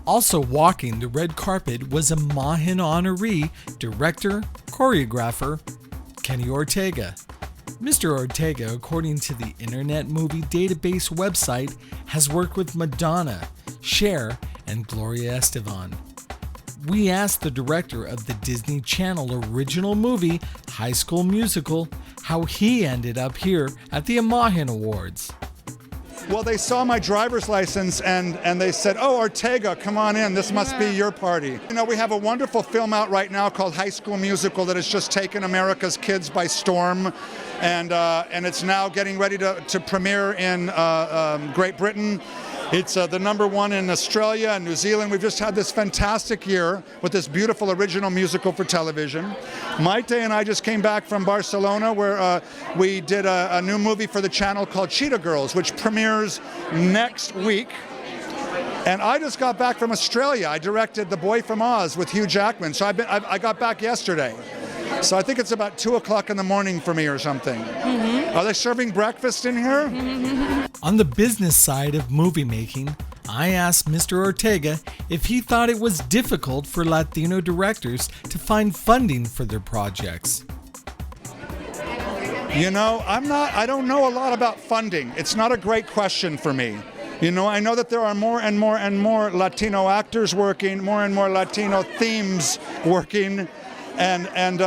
Also walking the red carpet was a Mahin honoree, director, choreographer, Kenny Ortega. Mr. Ortega, according to the Internet Movie Database website, has worked with Madonna, Cher, and Gloria Estefan. We asked the director of the Disney Channel original movie, High School Musical, how he ended up here at the Mahin Awards. Well, they saw my driver's license and they said, "Oh, Ortega, come on in. This must be your party." You know, we have a wonderful film out right now called High School Musical that has just taken America's kids by storm, and it's now getting ready to premiere in Great Britain. It's the #1 in Australia and New Zealand. We've just had this fantastic year with this beautiful original musical for television. Maite and I just came back from Barcelona where we did a new movie for the channel called Cheetah Girls, which premieres next week. And I just got back from Australia. I directed The Boy from Oz with Hugh Jackman. So I got back yesterday. So I think it's about 2 o'clock in the morning for me or something. Mm-hmm. Are they serving breakfast in here? On the business side of movie making, I asked Mr. Ortega if he thought it was difficult for Latino directors to find funding for their projects. You know, I don't know a lot about funding. It's not a great question for me. You know, I know that there are more and more and more Latino actors working, more and more Latino themes working, and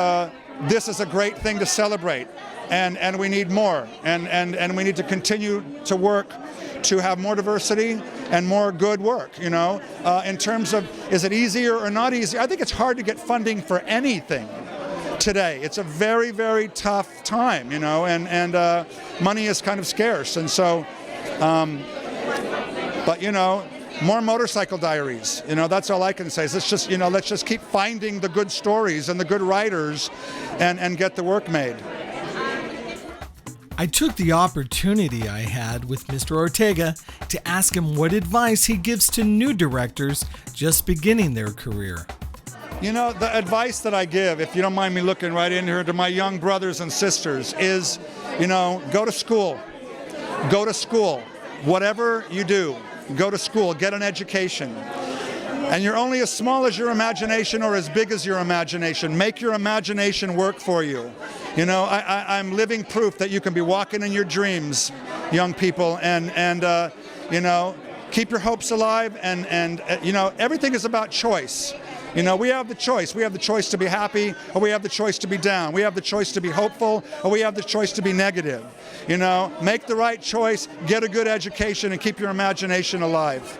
this is a great thing to celebrate. And we need more, and we need to continue to work to have more diversity and more good work, you know. In terms of, is it easier or not easier? I think it's hard to get funding for anything today. It's a very, very tough time, you know, and money is kind of scarce. And so, but, you know, more Motorcycle Diaries, you know, that's all I can say. Is let's just keep finding the good stories and the good writers and get the work made. I took the opportunity I had with Mr. Ortega to ask him what advice he gives to new directors just beginning their career. You know, the advice that I give, if you don't mind me looking right in here, to my young brothers and sisters is, you know, go to school. Go to school. Whatever you do, go to school, get an education. And you're only as small as your imagination or as big as your imagination. Make your imagination work for you. You know, I'm living proof that you can be walking in your dreams, young people, and you know, keep your hopes alive, and you know, everything is about choice. You know, we have the choice. We have the choice to be happy, or we have the choice to be down. We have the choice to be hopeful, or we have the choice to be negative. You know, make the right choice, get a good education, and keep your imagination alive.